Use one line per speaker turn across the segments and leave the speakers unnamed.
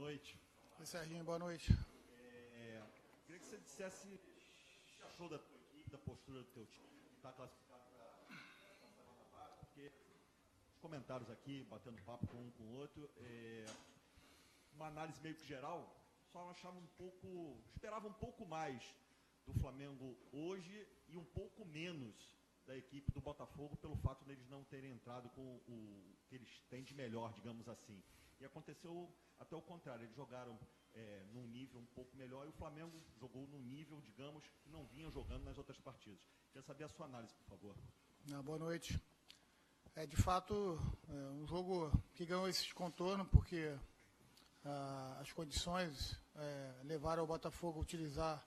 noite.
Oi, Serginho, boa noite.
Queria que você dissesse o que você achou da tua equipe, da postura do teu time, que está classificado para a segunda fase, porque os comentários aqui, batendo papo com um com o outro, uma análise meio que geral, só achava esperava um pouco mais do Flamengo hoje e um pouco menos da equipe do Botafogo pelo fato deles não terem entrado com o que eles têm de melhor, digamos assim. E aconteceu até o contrário, eles jogaram num nível um pouco melhor e o Flamengo jogou num nível, digamos, que não vinha jogando nas outras partidas. Queria saber a sua análise, por favor.
Boa noite. De fato, um jogo que ganhou esse contorno, porque as condições levaram o Botafogo a utilizar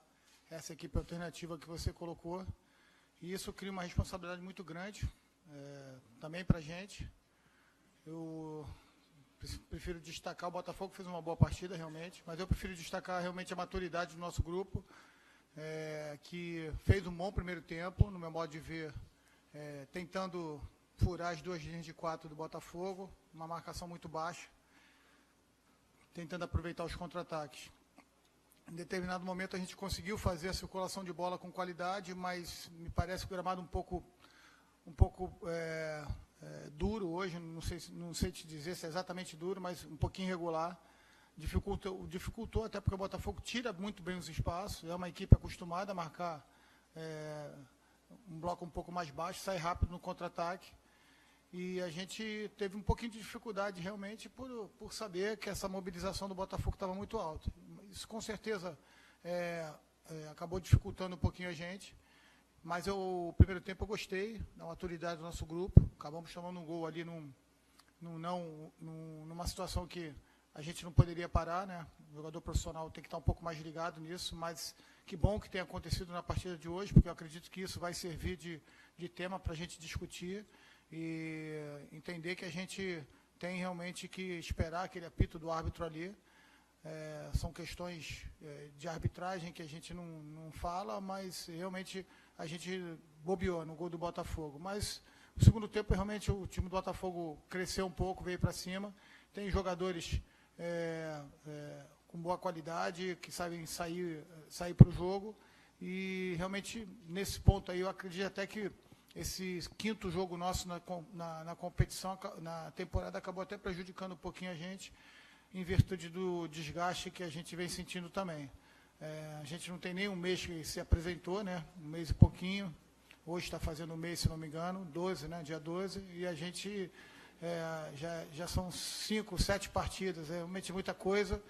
essa equipe alternativa que você colocou, e isso cria uma responsabilidade muito grande também para a gente. Eu prefiro destacar, o Botafogo fez uma boa partida realmente, mas eu prefiro destacar realmente a maturidade do nosso grupo, que fez um bom primeiro tempo, no meu modo de ver, tentando furar as duas linhas de 4 do Botafogo, uma marcação muito baixa, tentando aproveitar os contra-ataques. Em determinado momento a gente conseguiu fazer a circulação de bola com qualidade, mas me parece que o gramado um pouco duro hoje, não sei te dizer se é exatamente duro, mas um pouquinho irregular. Dificultou até porque o Botafogo tira muito bem os espaços, é uma equipe acostumada a marcar um bloco um pouco mais baixo, sai rápido no contra-ataque. E a gente teve um pouquinho de dificuldade realmente por saber que essa mobilização do Botafogo estava muito alta. Isso com certeza acabou dificultando um pouquinho a gente, mas o primeiro tempo eu gostei da maturidade do nosso grupo. Acabamos tomando um gol ali numa situação que a gente não poderia parar, né? O jogador profissional tem que estar um pouco mais ligado nisso, mas que bom que tenha acontecido na partida de hoje, porque eu acredito que isso vai servir de tema para a gente discutir e entender que a gente tem realmente que esperar aquele apito do árbitro ali. São questões de arbitragem que a gente não fala, mas realmente a gente bobeou no gol do Botafogo. Mas no segundo tempo, realmente, o time do Botafogo cresceu um pouco, veio para cima. Tem jogadores com boa qualidade, que sabem sair para o jogo. E realmente, nesse ponto aí, eu acredito até que esse quinto jogo nosso na competição, na temporada, acabou até prejudicando um pouquinho a gente, em virtude do desgaste que a gente vem sentindo também. A gente não tem nem um mês que se apresentou, né? Um mês e pouquinho. Hoje está fazendo um mês, se não me engano, 12, né? Dia 12, e a gente já são 5, 7 partidas, realmente muita coisa.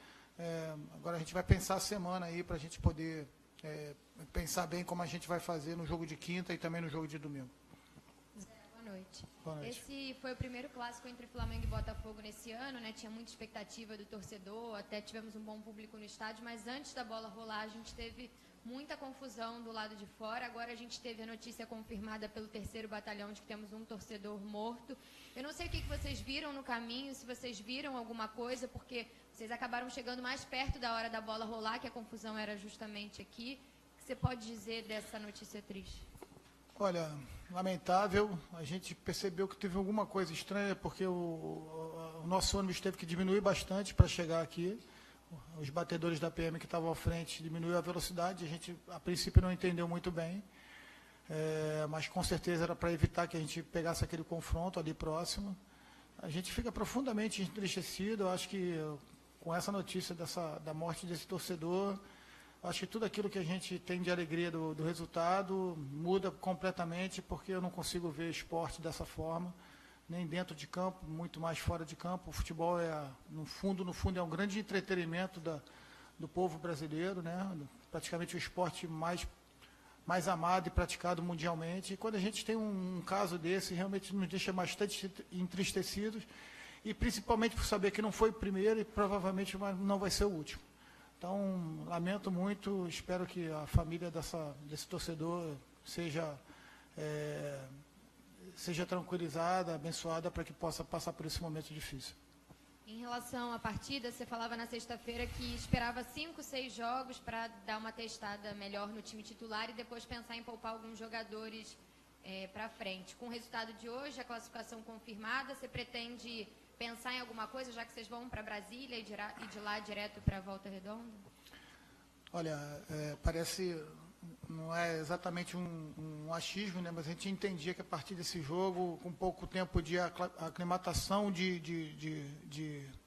Agora a gente vai pensar a semana aí para a gente poder pensar bem como a gente vai fazer no jogo de quinta e também no jogo de domingo.
Boa noite.
Boa noite.
Esse foi o primeiro clássico entre Flamengo e Botafogo nesse ano, né? Tinha muita expectativa do torcedor, até tivemos um bom público no estádio, mas antes da bola rolar a gente teve muita confusão do lado de fora. Agora a gente teve a notícia confirmada pelo 3º Batalhão de que temos um torcedor morto. Eu não sei o que vocês viram no caminho, se vocês viram alguma coisa, porque vocês acabaram chegando mais perto da hora da bola rolar, que a confusão era justamente aqui. O que você pode dizer dessa notícia triste?
Olha, lamentável, a gente percebeu que teve alguma coisa estranha, porque o nosso ônibus teve que diminuir bastante para chegar aqui. Os batedores da PM que estavam à frente diminuíram a velocidade, a gente, a princípio, não entendeu muito bem, mas com certeza era para evitar que a gente pegasse aquele confronto ali próximo. A gente fica profundamente entristecido, eu acho que com essa notícia da morte desse torcedor, acho que tudo aquilo que a gente tem de alegria do resultado muda completamente, porque eu não consigo ver esporte dessa forma, nem dentro de campo, muito mais fora de campo. O futebol no fundo, é um grande entretenimento do povo brasileiro, né? Praticamente o esporte mais amado e praticado mundialmente. E quando a gente tem um caso desse, realmente nos deixa bastante entristecidos, e principalmente por saber que não foi o primeiro e provavelmente não vai ser o último. Então, lamento muito, espero que a família desse torcedor seja tranquilizada, abençoada, para que possa passar por esse momento difícil.
Em relação à partida, você falava na sexta-feira que esperava 5, 6 jogos para dar uma testada melhor no time titular e depois pensar em poupar alguns jogadores para frente. Com o resultado de hoje, a classificação confirmada, você pretende pensar em alguma coisa, já que vocês vão para Brasília e de lá direto para a Volta Redonda?
Olha, parece, não é exatamente um achismo, né, mas a gente entendia que a partir desse jogo, com pouco tempo de aclimatação, de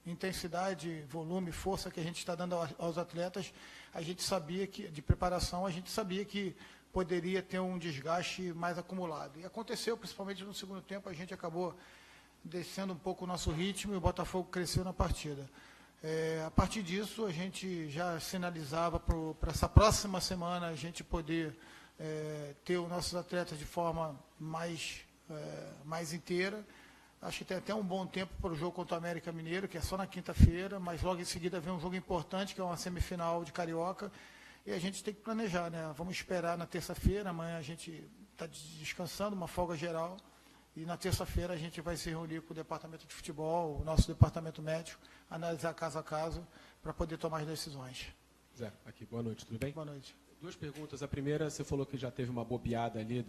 intensidade, volume, força que a gente está dando aos atletas, a gente sabia que, de preparação, a gente sabia que poderia ter um desgaste mais acumulado. E aconteceu, principalmente no segundo tempo, a gente acabou descendo um pouco o nosso ritmo e o Botafogo cresceu na partida. A partir disso, a gente já sinalizava para essa próxima semana a gente poder ter os nossos atletas de forma mais inteira. Acho que tem até um bom tempo para o jogo contra o América Mineiro, que é só na quinta-feira, mas logo em seguida vem um jogo importante, que é uma semifinal de Carioca, e a gente tem que planejar, né? Vamos esperar na terça-feira, amanhã a gente está descansando, uma folga geral, e na terça-feira a gente vai se reunir com o departamento de futebol, o nosso departamento médico, analisar caso a caso, para poder tomar as decisões.
Zé, aqui, boa noite, tudo bem?
Boa noite.
Duas perguntas. A primeira, você falou que já teve uma bobeada ali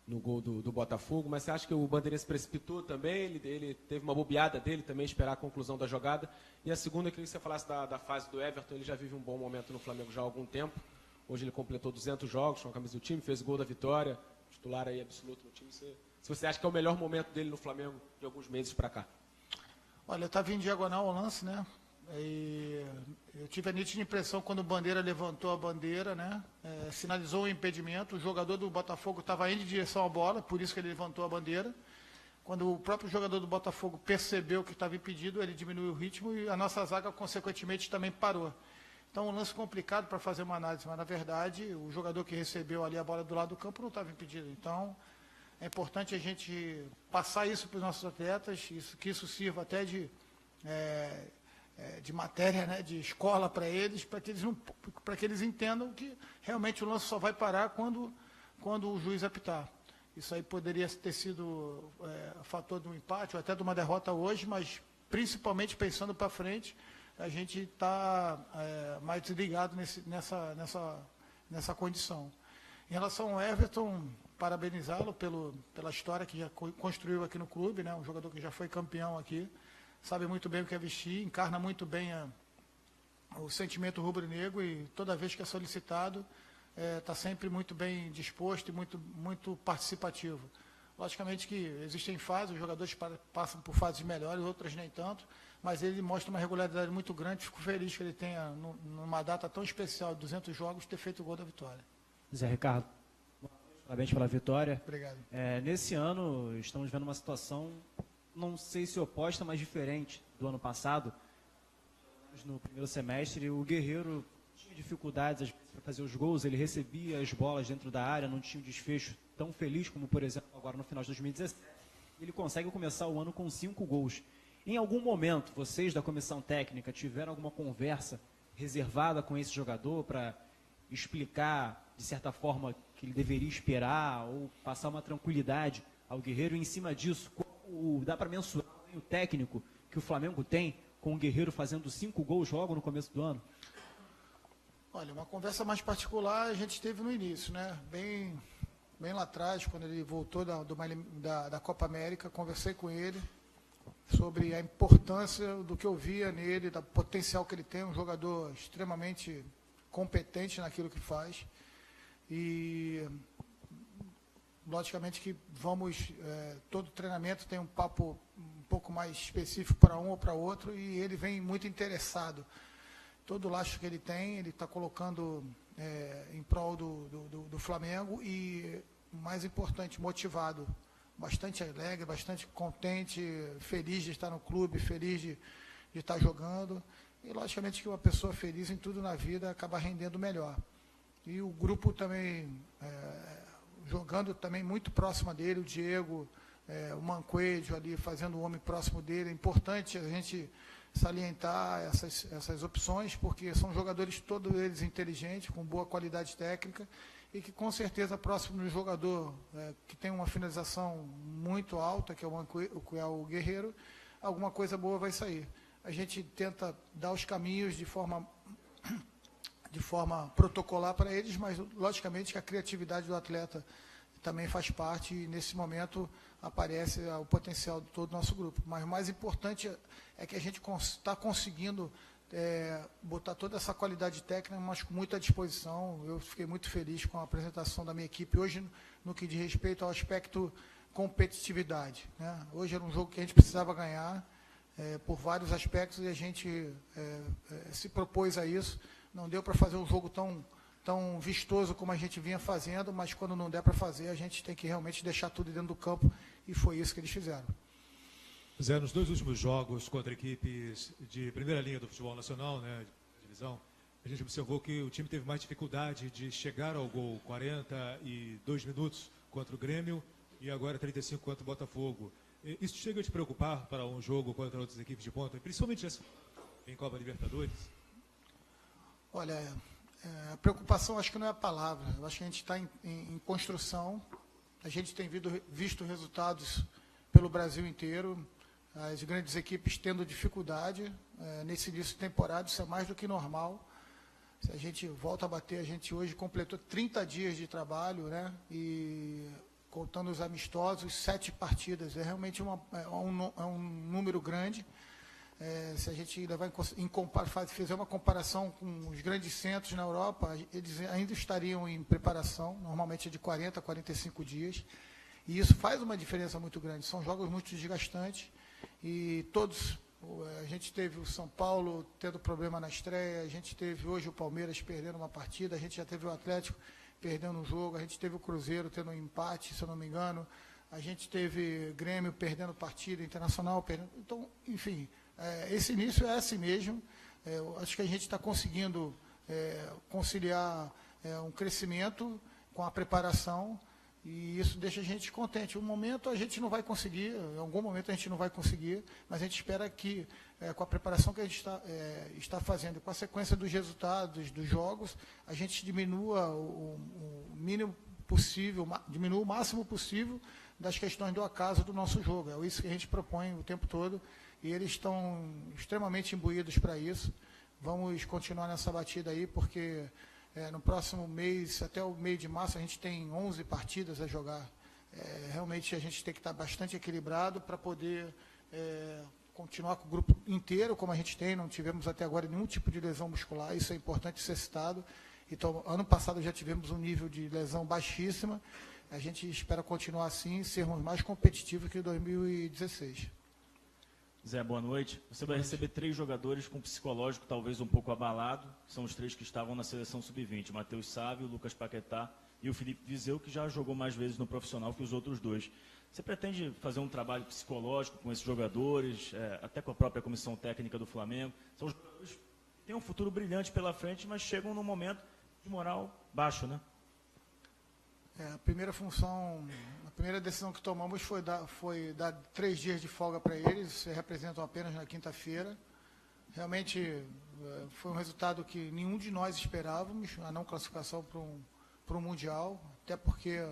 no gol do Botafogo, mas você acha que o Bandeirense precipitou também? Ele teve uma bobeada dele também, esperar a conclusão da jogada? E a segunda, eu queria que você falasse da fase do Everton. Ele já vive um bom momento no Flamengo já há algum tempo. Hoje ele completou 200 jogos com a camisa do time, fez o gol da vitória, titular aí absoluto no time. Se você acha que é o melhor momento dele no Flamengo de alguns meses para cá.
Olha, eu estava em diagonal ao lance, né? E eu tive a nítida impressão quando o Bandeira levantou a bandeira, né? Sinalizou o impedimento. O jogador do Botafogo estava indo em direção à bola, por isso que ele levantou a bandeira. Quando o próprio jogador do Botafogo percebeu que estava impedido, ele diminuiu o ritmo e a nossa zaga, consequentemente, também parou. Então, um lance complicado para fazer uma análise, mas, na verdade, o jogador que recebeu ali a bola do lado do campo não estava impedido. Então, é importante a gente passar isso para os nossos atletas, que isso sirva até de matéria, né, de escola para eles, para que eles entendam que realmente o lance só vai parar quando o juiz apitar. Isso aí poderia ter sido fator de um empate ou até de uma derrota hoje, mas principalmente pensando para frente, a gente está mais desligado nessa condição. Em relação ao Everton, parabenizá-lo pela história que já construiu aqui no clube, né? Um jogador que já foi campeão aqui, sabe muito bem o que é vestir, encarna muito bem o sentimento rubro-negro e toda vez que é solicitado, está sempre muito bem disposto e muito participativo. Logicamente que existem fases, os jogadores passam por fases melhores, outras nem tanto, mas ele mostra uma regularidade muito grande. Fico feliz que ele tenha, numa data tão especial, 200 jogos, ter feito o gol da vitória.
Zé Ricardo, parabéns pela vitória.
Obrigado.
Nesse ano, estamos vendo uma situação, não sei se oposta, mas diferente do ano passado. No primeiro semestre, o Guerreiro tinha dificuldades para fazer os gols, ele recebia as bolas dentro da área, não tinha um desfecho tão feliz como, por exemplo, agora no final de 2017. Ele consegue começar o ano com 5 gols. Em algum momento, vocês da comissão técnica tiveram alguma conversa reservada com esse jogador para explicar, de certa forma, que ele deveria esperar ou passar uma tranquilidade ao Guerreiro? E, em cima disso, dá para mensurar o técnico que o Flamengo tem com o Guerreiro fazendo 5 gols logo no começo do ano?
Olha, uma conversa mais particular a gente teve no início, né? Bem lá atrás, quando ele voltou da Copa América, conversei com ele sobre a importância do que eu via nele, do potencial que ele tem, um jogador extremamente competente naquilo que faz. E, logicamente, que todo treinamento tem um papo um pouco mais específico para um ou para outro, e ele vem muito interessado. Todo laço que ele tem, ele está colocando em prol do Flamengo e, o mais importante, motivado. Bastante alegre, bastante contente, feliz de estar no clube, feliz de estar jogando. E, logicamente, que uma pessoa feliz em tudo na vida acaba rendendo melhor. E o grupo também, jogando também muito próximo dele, o Diego, o Mancoejo ali, fazendo o homem próximo dele. É importante a gente salientar essas opções, porque são jogadores todos eles inteligentes, com boa qualidade técnica, e que com certeza próximo do jogador que tem uma finalização muito alta, que é o Guerreiro, alguma coisa boa vai sair. A gente tenta dar os caminhos de forma protocolar para eles, mas logicamente que a criatividade do atleta também faz parte, e nesse momento aparece o potencial de todo o nosso grupo. Mas o mais importante é que a gente está conseguindo botar toda essa qualidade técnica, mas com muita disposição. Eu fiquei muito feliz com a apresentação da minha equipe hoje, no que diz respeito ao aspecto competitividade, né? Hoje era um jogo que a gente precisava ganhar por vários aspectos, e a gente se propôs a isso. Não deu para fazer um jogo tão vistoso como a gente vinha fazendo, mas quando não der para fazer, a gente tem que realmente deixar tudo dentro do campo, e foi isso que eles fizeram.
Zé, nos 2 últimos jogos contra equipes de primeira linha do futebol nacional, né, de divisão, a gente observou que o time teve mais dificuldade de chegar ao gol, 42 minutos contra o Grêmio e agora 35 contra o Botafogo. Isso chega a te preocupar para um jogo contra outras equipes de ponta, principalmente em Copa Libertadores?
Olha, preocupação acho que não é a palavra. Eu acho que a gente está em construção. A gente tem visto resultados pelo Brasil inteiro. As grandes equipes tendo dificuldade nesse início de temporada, isso é mais do que normal. Se a gente volta a bater, a gente hoje completou 30 dias de trabalho, né? E contando os amistosos, 7 partidas. É realmente um número grande. Se a gente ainda vai fazer uma comparação com os grandes centros na Europa, eles ainda estariam em preparação, normalmente é de 40 a 45 dias. E isso faz uma diferença muito grande. São jogos muito desgastantes. E a gente teve o São Paulo tendo problema na estreia, a gente teve hoje o Palmeiras perdendo uma partida, a gente já teve o Atlético perdendo um jogo, a gente teve o Cruzeiro tendo um empate, se eu não me engano, a gente teve Grêmio perdendo partida, Internacional perdendo. Então, enfim, esse início é assim mesmo. Eu acho que a gente está conseguindo conciliar um crescimento com a preparação, e isso deixa a gente contente. Um momento a gente não vai conseguir, em algum momento a gente não vai conseguir, mas a gente espera que, com a preparação que a gente está fazendo, com a sequência dos resultados dos jogos, a gente diminua o mínimo possível, diminua o máximo possível das questões do acaso do nosso jogo. É isso que a gente propõe o tempo todo, e eles estão extremamente imbuídos para isso. Vamos continuar nessa batida aí, porque no próximo mês, até o meio de março, a gente tem 11 partidas a jogar. Realmente a gente tem que estar bastante equilibrado para poder continuar com o grupo inteiro, como a gente tem. Não tivemos até agora nenhum tipo de lesão muscular, isso é importante ser citado. Então, ano passado já tivemos um nível de lesão baixíssima. A gente espera continuar assim, sermos mais competitivos que em 2016.
Zé, boa noite. Você vai receber 3 jogadores com psicológico talvez um pouco abalado. São os 3 que estavam na seleção sub-20. Matheus Sávio, Lucas Paquetá e o Felipe Viseu, que já jogou mais vezes no profissional que os outros 2. Você pretende fazer um trabalho psicológico com esses jogadores, até com a própria comissão técnica do Flamengo? São jogadores que têm um futuro brilhante pela frente, mas chegam num momento de moral baixo, né?
A primeira decisão que tomamos foi dar 3 dias de folga para eles, se representam apenas na quinta-feira. Realmente foi um resultado que nenhum de nós esperávamos, a não classificação para um Mundial, até porque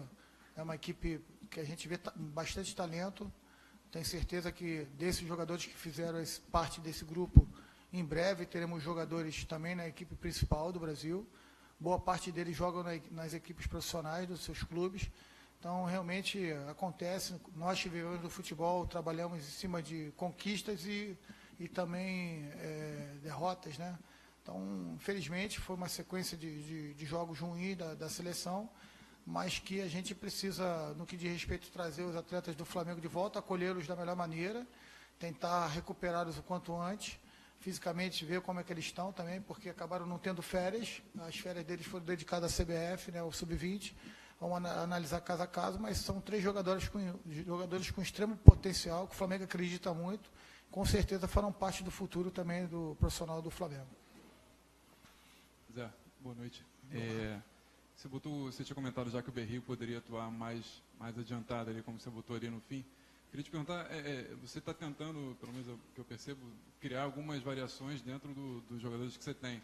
é uma equipe que a gente vê bastante talento. Tenho certeza que desses jogadores que fizeram parte desse grupo, em breve teremos jogadores também na equipe principal do Brasil. Boa parte deles jogam nas equipes profissionais dos seus clubes. Então, realmente acontece. Nós que vivemos do futebol, trabalhamos em cima de conquistas e também derrotas, né? Então, infelizmente, foi uma sequência de jogos ruins da seleção, mas que a gente precisa, no que diz respeito, trazer os atletas do Flamengo de volta, acolhê-los da melhor maneira, tentar recuperá-los o quanto antes, fisicamente ver como é que eles estão também, porque acabaram não tendo férias. As férias deles foram dedicadas à CBF, né, o Sub-20. Vamos analisar caso a caso, mas são 3 jogadores com extremo potencial, que o Flamengo acredita muito. Com certeza farão parte do futuro também do profissional do Flamengo.
Zé, boa noite. Você tinha comentado já que o Berrio poderia atuar mais adiantado ali, como você botou ali no fim. Queria te perguntar, você está tentando, pelo menos o que eu percebo, criar algumas variações dentro dos jogadores que você tem.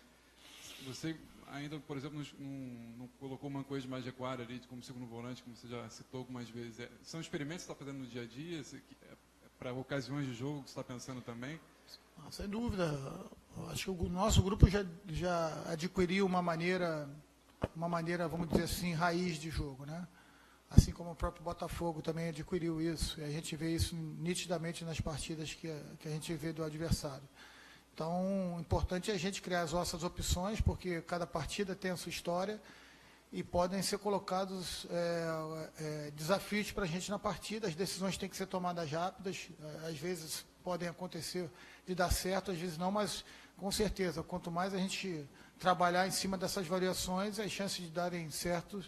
Você ainda, por exemplo, não colocou uma coisa mais recuada ali, como segundo volante, como você já citou algumas vezes. São experimentos que você está fazendo no dia a dia, para ocasiões de jogo que você está pensando também?
Sem dúvida. Acho que o nosso grupo já adquiriu uma maneira, vamos dizer assim, raiz de jogo, né? assim como o próprio Botafogo também adquiriu isso, e a gente vê isso nitidamente nas partidas que a gente vê do adversário. Então, o importante é a gente criar as nossas opções, porque cada partida tem a sua história e podem ser colocados desafios para a gente na partida. As decisões têm que ser tomadas rápidas, às vezes podem acontecer de dar certo, às vezes não, mas com certeza, quanto mais a gente trabalhar em cima dessas variações, as chances de darem certo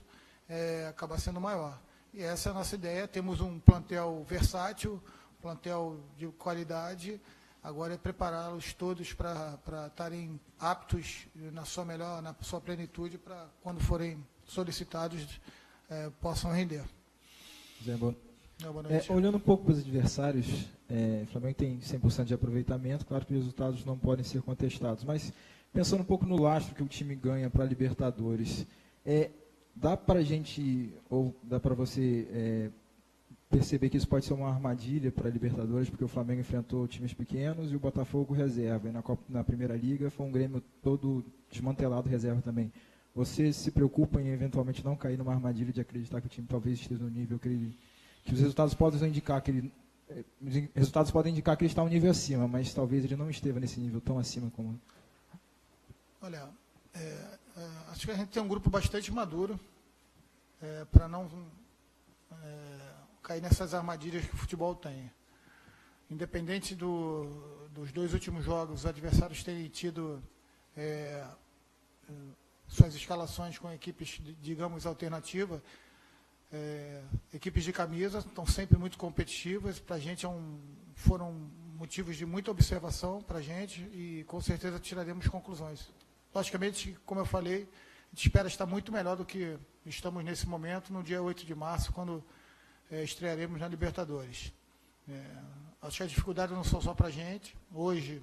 acaba sendo maior. E essa é a nossa ideia. Temos um plantel versátil, plantel de qualidade. Agora é prepará-los todos para estarem aptos na sua plenitude, para quando forem solicitados possam render.
Zé, boa
noite.
Olhando um pouco para os adversários, o Flamengo tem 100% de aproveitamento, claro que os resultados não podem ser contestados, mas pensando um pouco no lastro que o time ganha para a Libertadores, dá para a gente, ou dá para você perceber que isso pode ser uma armadilha para a Libertadores, porque o Flamengo enfrentou times pequenos e o Botafogo reserva, e na Primeira Liga foi um Grêmio todo desmantelado reserva também. Você se preocupa em eventualmente não cair numa armadilha de acreditar que o time talvez esteja no nível que os resultados podem indicar que ele está um nível acima, mas talvez ele não esteja nesse nível tão acima como...
Olha, acho que a gente tem um grupo bastante maduro para não cair nessas armadilhas que o futebol tem. Independente dos 2 últimos jogos, os adversários terem tido suas escalações com equipes, digamos, alternativas, equipes de camisa, estão sempre muito competitivas. Para a gente foram motivos de muita observação para a gente e com certeza tiraremos conclusões. Logicamente, como eu falei, a gente espera estar muito melhor do que estamos nesse momento, no dia 8 de março, quando estrearemos na Libertadores. Acho que as dificuldades não são só para a gente. Hoje,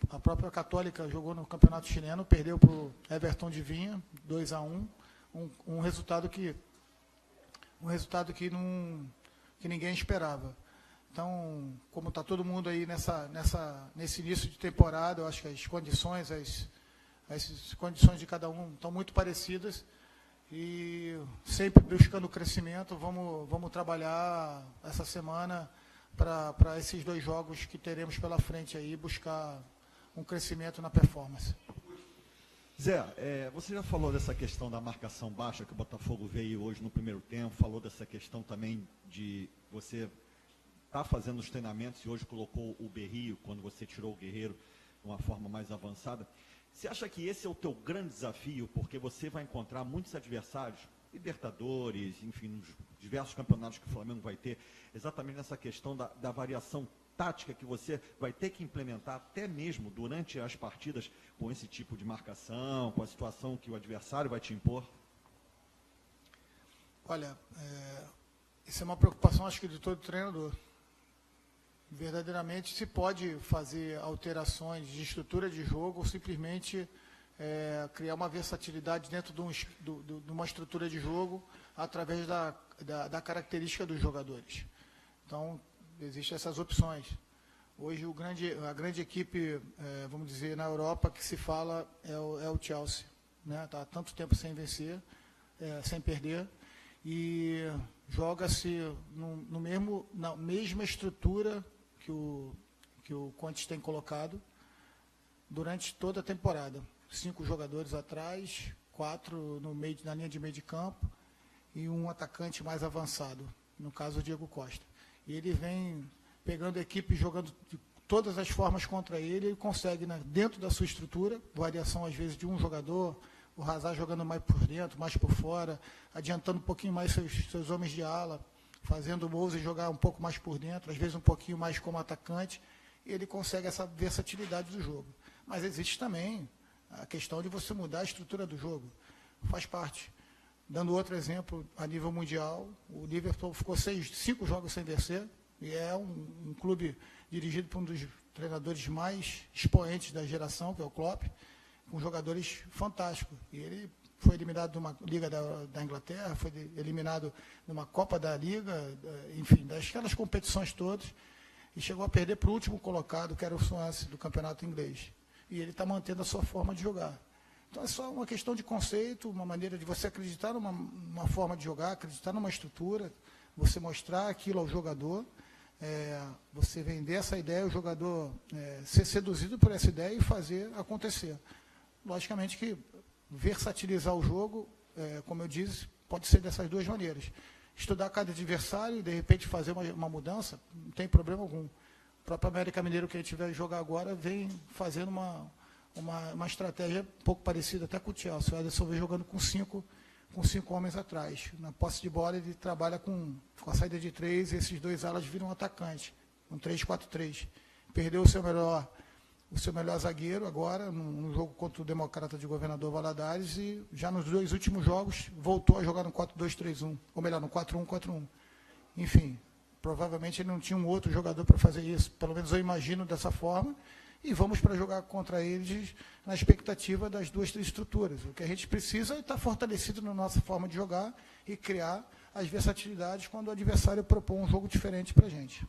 a própria Católica jogou no Campeonato Chileno, perdeu para o Everton de Vinha, 2-1, um resultado que ninguém esperava. Então, como está todo mundo aí nesse início de temporada, eu acho que as condições de cada um estão muito parecidas e sempre buscando crescimento. Vamos trabalhar essa semana para esses 2 jogos que teremos pela frente aí, buscar um crescimento na performance.
Zé, você já falou dessa questão da marcação baixa que o Botafogo veio hoje no primeiro tempo, falou dessa questão também de você estar fazendo os treinamentos e hoje colocou o Berrio, quando você tirou o Guerreiro de uma forma mais avançada. Você acha que esse é o teu grande desafio, porque você vai encontrar muitos adversários, Libertadores, enfim, nos diversos campeonatos que o Flamengo vai ter, exatamente nessa questão da variação tática que você vai ter que implementar até mesmo durante as partidas com esse tipo de marcação, com a situação que o adversário vai te impor?
Olha, isso é uma preocupação, acho que, de todo treinador. Verdadeiramente se pode fazer alterações de estrutura de jogo ou simplesmente criar uma versatilidade dentro de uma estrutura de jogo através da característica dos jogadores. Então, existem essas opções. Hoje, a grande equipe, vamos dizer, na Europa, que se fala é o Chelsea. Está há tanto tempo sem vencer, sem perder, e joga-se na mesma estrutura que o Conte tem colocado durante toda a temporada. 5 jogadores atrás, 4 na linha de meio de campo e um atacante mais avançado, no caso o Diego Costa. E ele vem pegando a equipe, jogando de todas as formas contra ele consegue, dentro da sua estrutura, variação às vezes de um jogador, o Hazard jogando mais por dentro, mais por fora, adiantando um pouquinho mais seus homens de ala, fazendo o Moussa jogar um pouco mais por dentro, às vezes um pouquinho mais como atacante, e ele consegue essa versatilidade do jogo. Mas existe também a questão de você mudar a estrutura do jogo. Faz parte. Dando outro exemplo, a nível mundial, o Liverpool ficou 5 jogos sem vencer, e é um clube dirigido por um dos treinadores mais expoentes da geração, que é o Klopp, com jogadores fantásticos. E ele foi eliminado de uma Liga da Inglaterra, foi eliminado numa Copa da Liga, enfim, daquelas competições todas, e chegou a perder para o último colocado, que era o Swansea, do campeonato inglês. E ele está mantendo a sua forma de jogar. Então é só uma questão de conceito, uma maneira de você acreditar numa forma de jogar, acreditar numa estrutura, você mostrar aquilo ao jogador, você vender essa ideia, o jogador ser seduzido por essa ideia e fazer acontecer. Logicamente que versatilizar o jogo, como eu disse, pode ser dessas duas maneiras. Estudar cada adversário e, de repente, fazer uma mudança, não tem problema algum. O próprio América Mineiro, que a gente vai jogar agora, vem fazendo uma estratégia um pouco parecida até com o Chelsea. O Ederson vem jogando com cinco homens atrás. Na posse de bola, ele trabalha com a saída de 3 e esses 2 alas viram atacante, um 3-4-3. Perdeu o seu melhor zagueiro agora, no jogo contra o Democrata de Governador Valadares, e já nos 2 últimos jogos voltou a jogar no 4-2-3-1, ou melhor, no 4-1-4-1. Enfim, provavelmente ele não tinha um outro jogador para fazer isso, pelo menos eu imagino dessa forma, e vamos para jogar contra eles na expectativa das 2, 3 estruturas. O que a gente precisa é estar fortalecido na nossa forma de jogar e criar as versatilidades quando o adversário propõe um jogo diferente para a gente.